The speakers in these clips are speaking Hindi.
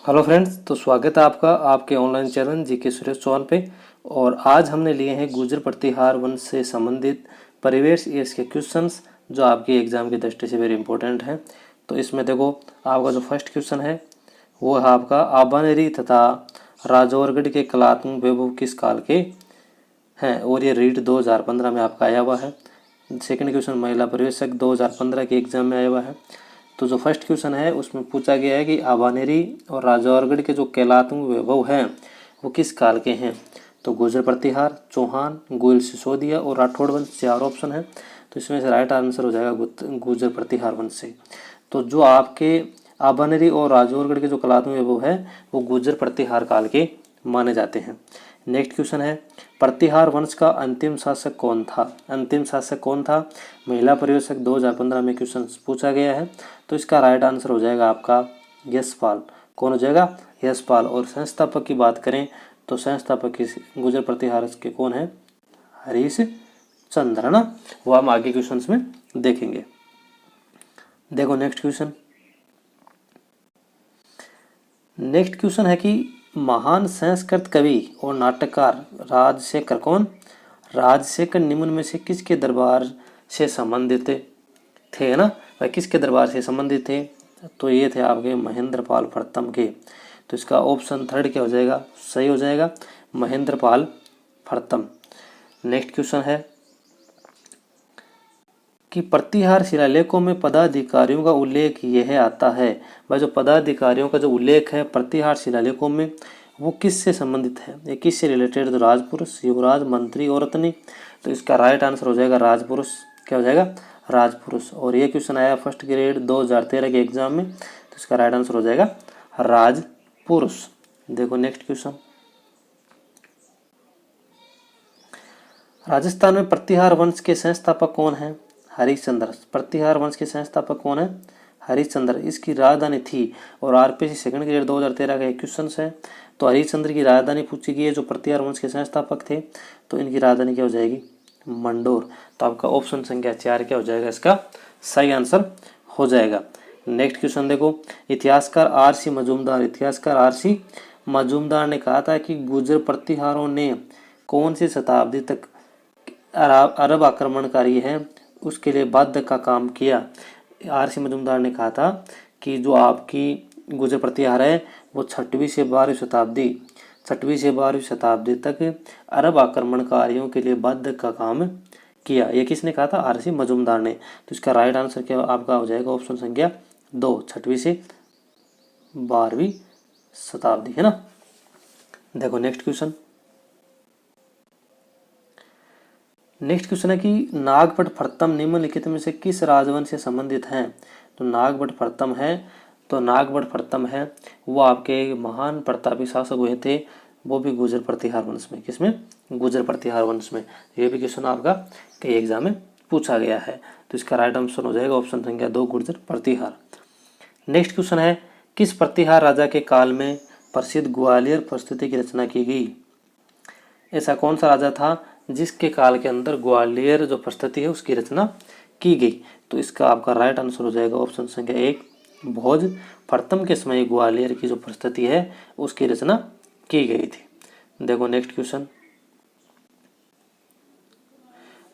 हेलो फ्रेंड्स, तो स्वागत है आपका आपके online channel GK Suresh Chauhan पे। और आज हमने लिए हैं गुर्जर प्रतिहार वंश से संबंधित परिवेश एस के क्वेश्चंस जो आपके एग्जाम की दृष्टि से वेरी इंपॉर्टेंट हैं। तो इसमें देखो, आपका जो फर्स्ट क्वेश्चन है वो है आपका आबानेरी तथा राजौरगढ़ के कलात्मक वैभव किस काल के हैं, और ये रीट 2015 में आपका आया हुआ है। सेकंड क्वेश्चन महिला पर्यवेक्षक 2015 के एग्जाम में आया हुआ है। तो जो फर्स्ट क्वेश्चन है उसमें पूछा गया है कि आबानेरी और राजौरगढ़ के जो कलात्मक वैभव हैं वो किस काल के हैं। तो गुर्जर प्रतिहार, चौहान, गोयल सिसोदिया और राठौड़ वंश, चार ऑप्शन है। तो इसमें से राइट आंसर हो जाएगा गुर्जर प्रतिहार वंश से। तो जो आपके आबानेरी और राजौरगढ़ के जो कलात्मक वैभव है वो गुर्जर प्रतिहार काल के माने जाते हैं। नेक्स्ट क्वेश्चन है प्रतिहार वंश का अंतिम शासक कौन था। अंतिम शासक कौन था, महिला पर्यवेक्षक 2015 में क्वेश्चन पूछा गया है। तो इसका राइट आंसर हो जाएगा आपका यशपाल। कौन हो जाएगा, यशपाल। और संस्थापक की बात करें तो संस्थापक गुर्जर प्रतिहार के कौन है, हरीश चंद्र, है ना। वो हम आगे क्वेश्चन में देखेंगे। देखो नेक्स्ट क्वेश्चन। नेक्स्ट क्वेश्चन है कि महान संस्कृत कवि और नाटककार राजशेखर कौन, राजशेखर निम्न में से किसके दरबार से संबंधित थे, है ना। वह किसके दरबार से संबंधित थे, तो ये थे आपके महेंद्रपाल प्रथम के। तो इसका ऑप्शन थर्ड क्या हो जाएगा, सही हो जाएगा, महेंद्रपाल प्रथम। नेक्स्ट क्वेश्चन है कि प्रतिहार शिलालेखों में पदाधिकारियों का उल्लेख यह आता है। वह जो पदाधिकारियों का जो उल्लेख है प्रतिहार शिलालेखों में वो किससे संबंधित है, ये किससे रिलेटेड, तो राजपुरुष, युवराज, मंत्री और रत्नी। तो इसका राइट आंसर हो जाएगा राजपुरुष। क्या हो जाएगा, राजपुरुष। और ये क्वेश्चन आया फर्स्ट ग्रेड 2013 के एग्जाम में। तो इसका राइट आंसर हो जाएगा राजपुरुष। देखो नेक्स्ट क्वेश्चन। राजस्थान में प्रतिहार वंश के संस्थापक कौन है, हरिश्चंद्र। प्रतिहार वंश के संस्थापक कौन है, हरिश्चंद्र। इसकी राजधानी थी, और आरपीएससी सेकंड ग्रेड 2013 का एक क्वेश्चन है। तो हरिश्चंद्र की राजधानी पूछी गई है, जो प्रतिहार वंश के संस्थापक थे। तो इनकी राजधानी क्या हो जाएगी, मंडोर। तो आपका ऑप्शन संख्या 4 क्या हो जाएगा, इसका सही आंसर हो जाएगा। नेक्स्ट क्वेश्चन देखो, इतिहासकार आर.सी. मजूमदार। इतिहासकार आर.सी. मजूमदार ने कहा था कि गुर्जर प्रतिहारों ने कौन सी शताब्दी तक अरब आक्रमणकारी है उसके लिए बाध्य का काम किया। आर.सी. मजूमदार ने कहा था कि जो आपकी गुर्जर प्रतिहार है वो 6वीं से 12वीं शताब्दी तक अरब आक्रमणकारियों के लिए बाध्य का काम किया। ये किसने कहा था, आर.सी. मजूमदार ने। तो इसका राइट आंसर क्या आपका हो जाएगा, ऑप्शन संख्या 2, 6वीं से 12वीं शताब्दी, है ना। देखो नेक्स्ट क्वेश्चन। नेक्स्ट क्वेश्चन है कि नागभट्ट प्रथम निम्नलिखित में से किस राजवंश से संबंधित हैं। तो नागभट्ट प्रथम है, तो नागभट्ट प्रथम है वो आपके महान प्रतापी शासक हुए थे, वो भी गुर्जर प्रतिहार वंश में। किसमें, गुर्जर प्रतिहार वंश में। ये भी क्वेश्चन आपका कई एग्जाम में पूछा गया है। तो इसका राइट आंसर हो जाएगा ऑप्शन संख्या 2, गुर्जर प्रतिहार। नेक्स्ट क्वेश्चन है किस प्रतिहार राजा के काल में प्रसिद्ध ग्वालियर प्रस्तुति की रचना की गई। ऐसा कौन सा राजा था जिसके काल के अंदर ग्वालियर जो प्रस्तुति है उसकी रचना की गई। तो इसका आपका राइट आंसर हो जाएगा ऑप्शन संख्या 1, भोज प्रथम के समय ग्वालियर की जो प्रस्तुति है उसकी रचना की गई थी। देखो नेक्स्ट क्वेश्चन।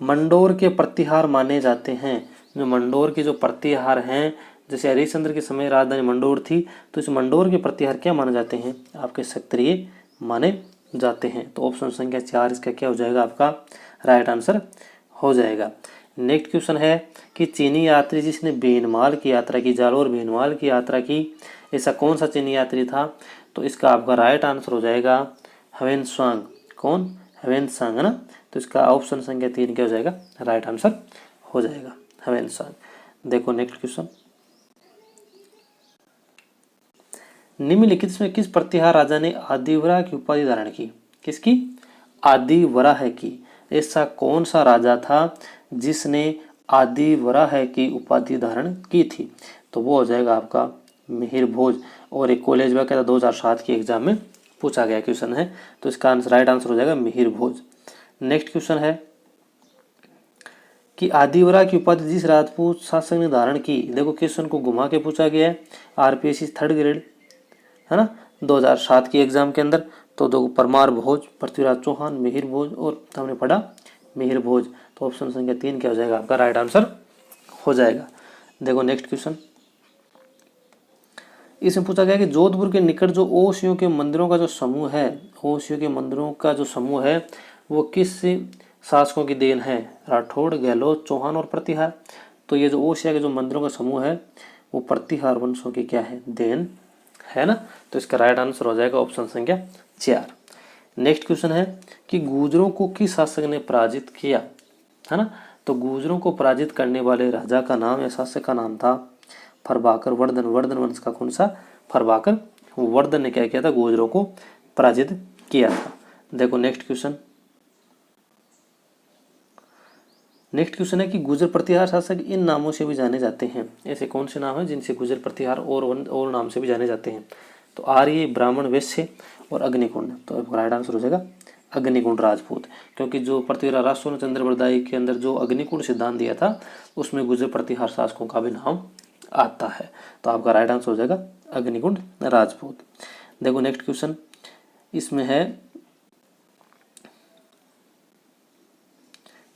मंडोर के प्रतिहार माने जाते हैं। जो मंडोर के जो प्रतिहार हैं, जैसे हरिश्चंद्र के समय राजधानी मंडोर थी, तो इस मंडोर के प्रतिहार क्या माने जाते हैं, आपके क्षत्रिय माने जाते हैं। तो ऑप्शन संख्या 4 इसका क्या हो जाएगा, आपका राइट आंसर हो जाएगा। नेक्स्ट क्वेश्चन है कि चीनी यात्री जिसने भीनमाल की यात्रा की, जालोर भीनमाल की यात्रा की, ऐसा कौन सा चीनी यात्री था। तो इसका आपका राइट आंसर हो जाएगा ह्वेनसांग। कौन, ह्वेनसांग, है ना। तो इसका ऑप्शन संख्या 3 क्या हो जाएगा, राइट आंसर हो जाएगा ह्वेनसांग। देखो नेक्स्ट क्वेश्चन। निम्नलिखित में किस प्रतिहार राजा ने आदिवरा की उपाधि धारण की। किसकी, आदिवराह की। ऐसा कौन सा राजा था जिसने आदिवराह की उपाधि धारण की थी। तो वो हो जाएगा आपका मिहिर भोज। और एक कॉलेज में क्या था 2007 के एग्जाम में पूछा गया क्वेश्चन है। तो इसका राइट आंसर हो जाएगा मिहिर भोज। नेक्स्ट क्वेश्चन है कि आदिवरा की उपाधि जिस राजपूत शासक ने धारण की। देखो क्वेश्चन को घुमा के पूछा गया है, आरपीएससी थर्ड ग्रेड है ना, 2007 की एग्जाम के अंदर। तो दो परमार भोज, पृथ्वीराज चौहान, मिहिर भोज, और हमने पढ़ा मिहिर भोज। तो ऑप्शन संख्या 3 क्या हो जाएगा आपका राइट आंसर हो जाएगा। देखो नेक्स्ट क्वेश्चन, इसमें पूछा गया कि जोधपुर के निकट जो ओसियों के मंदिरों का जो समूह है, ओसियों के मंदिरों का जो समूह है वो किस शासकों की देन है? राठौड़, गहलोत, चौहान और प्रतिहार। तो ये जो ओसिया के जो मंदिरों का समूह है वो प्रतिहार वंशों की क्या है? देन है ना। तो इसका राइट आंसर हो जाएगा ऑप्शन संख्या 4। नेक्स्ट क्वेश्चन है कि गुर्जरों को किस शासक ने पराजित किया? है ना, तो गुर्जरों को पराजित करने वाले राजा का नाम या शासक का नाम था प्रभाकर वर्धन। वर्धन वंश का कौन सा? प्रभाकर वर्धन ने क्या किया था? गुर्जरों को पराजित किया था। देखो नेक्स्ट क्वेश्चन, नेक्स्ट क्वेश्चन है कि गुर्जर प्रतिहार शासक इन नामों से भी जाने जाते हैं। ऐसे कौन से नाम हैं जिनसे गुर्जर प्रतिहार और नाम से भी जाने जाते हैं? तो आर्य, ब्राह्मण, वैश्य और अग्निकुंड। तो राइट आंसर हो जाएगा अग्निकुंड राजपूत, क्योंकि जो पृथ्वीराज राजसूय चंद्र बरदाई के अंदर जो अग्निकुंड सिद्धांत दिया था उसमें गुर्जर प्रतिहार शासकों का भी नाम आता है। तो आपका राइट आंसर हो जाएगा अग्निकुंड राजपूत। देखो नेक्स्ट क्वेश्चन, इसमें है,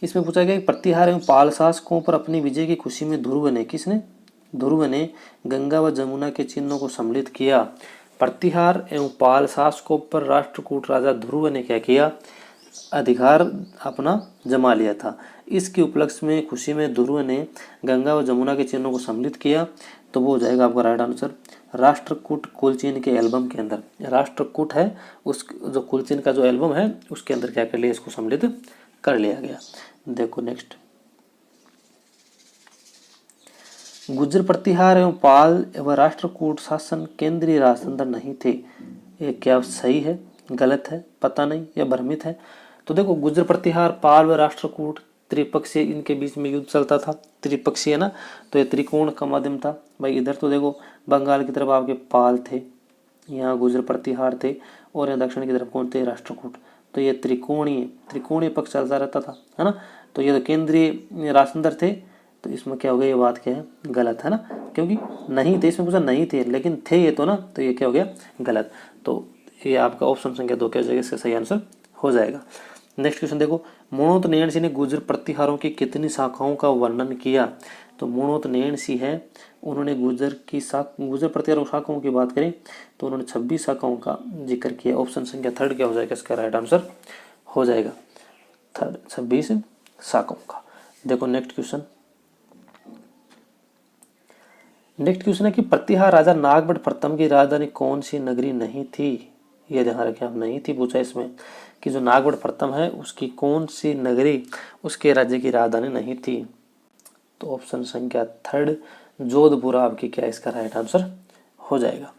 इसमें पूछा गया प्रतिहार एवं पाल शासकों पर अपनी विजय की खुशी में ध्रुव ने, किसने? ध्रुव ने गंगा व जमुना के चिन्हों को सम्मिलित किया। प्रतिहार एवं पाल शासकों पर राष्ट्रकूट राजा ध्रुव ने क्या किया? अधिकार अपना जमा लिया था। इसके उपलक्ष्य में खुशी में ध्रुव ने गंगा व जमुना के चिन्हों को सम्मिलित किया। तो वो हो जाएगा आपका राइट आंसर राष्ट्रकूट कुलचिन्ह के एल्बम के अंदर। राष्ट्रकूट है उस जो कुलचिन्ह का जो एल्बम है उसके अंदर क्या कर लिया? इसको सम्मिलित कर लिया गया। देखो नेक्स्ट, गुर्जर प्रतिहार एवं पाल एवं राष्ट्रकूट शासन केंद्रीय राजतंत्र नहीं थे। ये क्या सही है, गलत है, पता नहीं, या भ्रमित है? तो देखो गुर्जर प्रतिहार, पाल व राष्ट्रकूट त्रिपक्षीय, इनके बीच में युद्ध चलता था, त्रिपक्षीय ना, तो ये त्रिकोण का माध्यम था भाई। इधर तो देखो बंगाल की तरफ आपके पाल थे, यहाँ गुर्जर प्रतिहार थे, और यहाँ दक्षिण की तरफ कौन थे? राष्ट्रकूट। तो ये त्रिकोणीय पक्ष चलता रहता था, है ना। तो ये तो केंद्रीय राजतंत्र थे। तो इसमें क्या हो गया? ये बात क्या है? गलत है ना, क्योंकि नहीं थे, इसमें पूछा नहीं थे लेकिन थे ये तो ना, तो ये क्या हो गया? गलत। तो ये आपका ऑप्शन संख्या 2 क्या हो जाएगा? इसका सही आंसर हो जाएगा। नेक्स्ट क्वेश्चन देखो, मोणोत नैण सिंह ने गुर्जर प्रतिहारों की कितनी शाखाओं का वर्णन किया? तो मोणोत नैण सिंह है, उन्होंने गुर्जर प्रतिहारों शाखाओं की बात करें तो उन्होंने 26 शाखाओं का जिक्र किया। ऑप्शन संख्या 3 क्या हो जाएगा? इसका राइट आंसर हो जाएगा 26 शाखाओं का। देखो नेक्स्ट क्वेश्चन, नेक्स्ट क्वेश्चन है कि प्रतिहार राजा नागभट्ट प्रथम की राजधानी कौन सी नगरी नहीं थी? यह ध्यान रखें आप, नहीं थी पूछा इसमें कि जो नागभट्ट प्रथम है उसकी कौन सी नगरी उसके राज्य की राजधानी नहीं थी? तो ऑप्शन संख्या 3 जोधपुर आपकी क्या इसका राइट आंसर हो जाएगा।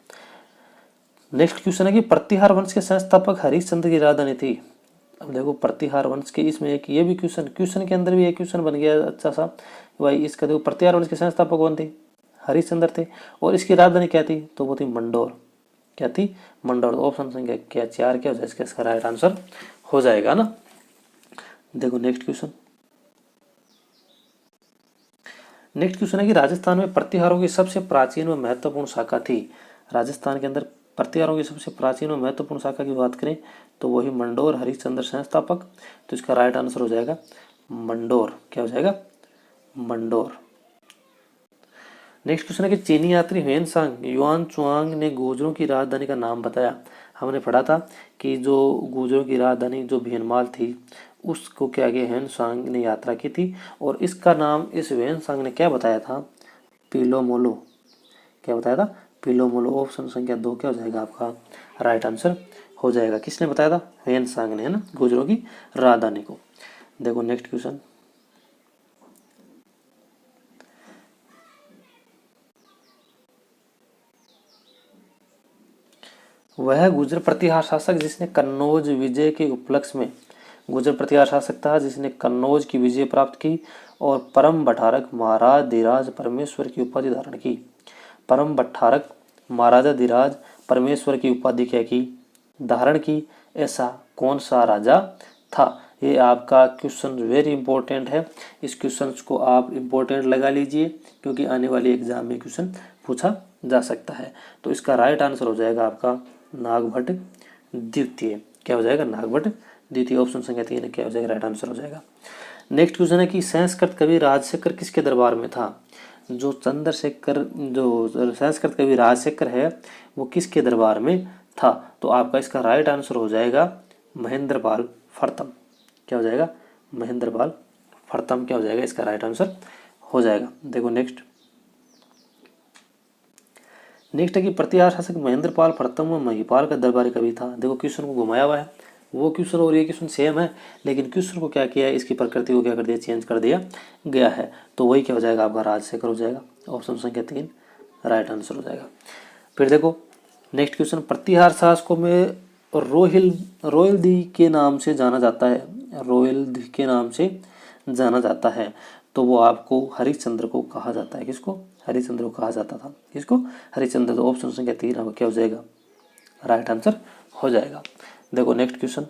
नेक्स्ट क्वेश्चन है कि प्रतिहार वंश के संस्थापक हरिश्चंद्र की राजधानी थी। अब देखो प्रतिहार वंश के, इसमें एक ये भी क्वेश्चन के अंदर भी एक क्वेश्चन बन गया अच्छा सा भाई। इसका देखो प्रतिहार वंश के संस्थापक कौन थे? हरिश्चंद्र थे। और इसकी राजधानी क्या थी? तो वो थी मंडोर। क्या थी? मंडोर। ऑप्शन संख्या क्या 4 क्या हो जाएगा? इसका राइट आंसर हो जाएगा ना। देखो नेक्स्ट क्वेश्चन, नेक्स्ट क्वेश्चन है कि राजस्थान में प्रतिहारों की सबसे प्राचीन व महत्वपूर्ण शाखा थी। राजस्थान के अंदर प्रतिहारों की सबसे प्राचीन व महत्वपूर्ण शाखा की बात करें तो वही मंडोर, हरिश्चंद्र संस्थापक। तो इसका राइट आंसर हो जाएगा मंडोर। क्या हो जाएगा? मंडोर। नेक्स्ट क्वेश्चन है कि चीनी यात्री ह्वेनसांग युआन चुआंग ने गुर्जरों की राजधानी का नाम बताया। हमने पढ़ा था कि जो गुर्जरों की राजधानी जो भीनमाल थी उसको क्या किया? ह्वेनसांग ने यात्रा की थी, और इसका नाम इस ह्वेनसांग ने क्या बताया था? पिलोमोलो। क्या बताया था? पिलोमोलो। ऑप्शन संख्या 2 क्या हो जाएगा आपका राइट आंसर हो जाएगा। किसने बताया था? ह्वेनसांग ने, है ना, गुर्जरों की राजधानी को। देखो नेक्स्ट क्वेश्चन, वह गुर्जर प्रतिहार शासक जिसने कन्नौज विजय के उपलक्ष्य में, गुर्जर प्रतिहार शासक था जिसने कन्नौज की विजय प्राप्त की और परम भट्टारक महाराज धीराज परमेश्वर की उपाधि धारण की। परम भट्टारक महाराजा धीराज परमेश्वर की उपाधि क्या की? धारण की। ऐसा कौन सा राजा था? ये आपका क्वेश्चन वेरी इंपॉर्टेंट है। इस क्वेश्चन को आप इंपॉर्टेंट लगा लीजिए क्योंकि आने वाली एग्जाम में क्वेश्चन पूछा जा सकता है। तो इसका राइट आंसर हो जाएगा आपका नागभट्ट द्वितीय। क्या हो जाएगा? नागभट्ट द्वितीय। ऑप्शन संख्या 3 क्या हो जाएगा? राइट आंसर हो जाएगा। नेक्स्ट क्वेश्चन है कि संस्कृत कवि राजशेखर किसके दरबार में था? जो संस्कृत कवि राजशेखर है वो किसके दरबार में था? तो आपका इसका राइट आंसर हो जाएगा महेंद्रपाल फर्तम। क्या हो जाएगा? महेंद्रपाल फर्तम क्या हो जाएगा? इसका राइट आंसर हो जाएगा। देखो नेक्स्ट है कि प्रतिहार शासक महेंद्रपाल प्रथम व महिपाल का दरबारी कवि था। देखो क्वेश्चन को घुमाया हुआ है, वो क्वेश्चन और ये क्वेश्चन सेम है, लेकिन क्वेश्चन को क्या किया है, इसकी प्रकृति को क्या कर दिया, चेंज कर दिया गया है। तो वही क्या हो जाएगा आपका? राजशेखर हो जाएगा। ऑप्शन संख्या 3 राइट आंसर हो जाएगा। फिर देखो नेक्स्ट क्वेश्चन, प्रतिहार शासकों में रोहिल्दी के नाम से जाना जाता है, रोहिल्दी के नाम से जाना जाता है, तो वो आपको हरिश्चंद्र को कहा जाता है। किसको? हरिश्चंद्र को कहा जाता था। किसको? हरिश्चंद्र। तो ऑप्शन संख्या 3 आपका क्या हो जाएगा? राइट आंसर हो जाएगा। देखो नेक्स्ट क्वेश्चन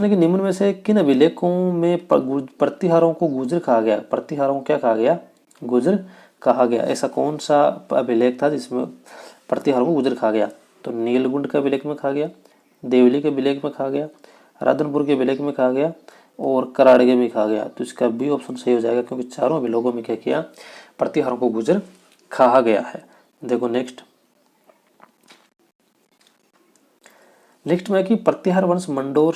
है कि निम्न में से किन अभिलेखों में प्रतिहारों को गुर्जर कहा गया? प्रतिहारों को क्या कहा गया? गुर्जर कहा गया। ऐसा कौन सा अभिलेख था जिसमें प्रतिहारों को गुर्जर कहा गया? तो नीलगुंड के अभिलेख में कहा गया, देवली के अभिलेख में कहा गया, राधनपुर के अभिलेख में कहा गया और कराड़गे में कहा गया। तो इसका बी ऑप्शन सही हो जाएगा, क्योंकि चारों अभिलेखों में क्या किया? प्रतिहारों को गुर्जर कहा गया है। देखो नेक्स्ट में कि प्रतिहार वंश मंडोर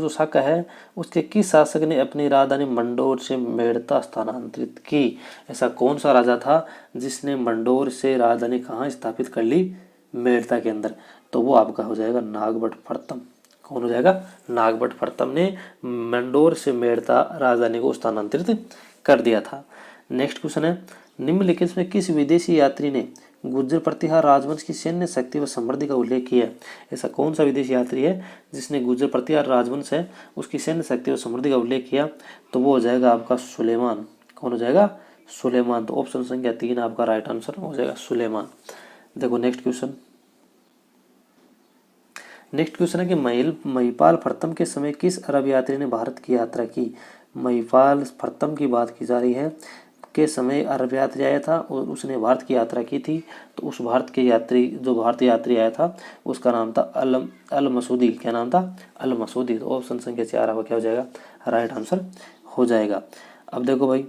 जो शाखा है उसके किस शासक ने अपनी राजधानी मंडोर से मेड़ता स्थानांतरित की? ऐसा कौन सा राजा था जिसने मंडोर से राजधानी कहाँ स्थापित कर ली? मेड़ता के अंदर। तो वो आपका हो जाएगा नागभट्ट फर्तम। कौन हो जाएगा? नागभट्ट फर्तम ने मंडोर से मेड़ता राजधानी को स्थानांतरित कर दिया था। नेक्स्ट क्वेश्चन है, निम्नलिखित में किस विदेशी यात्री ने गुर्जर प्रतिहार राजवंश की सैन्य शक्ति व समृद्धि का उल्लेख किया है? ऐसा कौन सा विदेशी यात्री है जिसने गुर्जर प्रतिहार राजवंश है उसकी सैन्य शक्ति व समृद्धि का उल्लेख किया? तो वो हो जाएगा आपका सुलेमान। कौन हो जाएगा? सुलेमान। तो ऑप्शन संख्या 3 आपका राइट आंसर हो जाएगा सुलेमान। देखो नेक्स्ट क्वेश्चन है कि महिपाल प्रथम के समय किस अरब यात्री ने भारत की यात्रा की? महिपाल प्रथम की बात की जा रही है के समय अरब यात्री आया था और उसने भारत की यात्रा की थी। तो उस भारतीय यात्री आया था उसका नाम था अल मसूदी। क्या नाम था? अल मसूदी। तो ऑप्शन संख्या 4 आपका क्या हो जाएगा? राइट आंसर हो जाएगा। अब देखो भाई,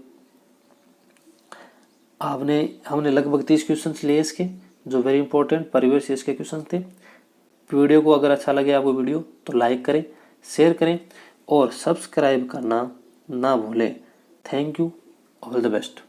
हमने लगभग 30 क्वेश्चन लिए इसके, जो वेरी इंपॉर्टेंट परिवेश इसके क्वेश्चन थे। वीडियो को अगर अच्छा लगे आपको वीडियो तो लाइक करें, शेयर करें और सब्सक्राइब करना ना भूलें। Thank you, all the best.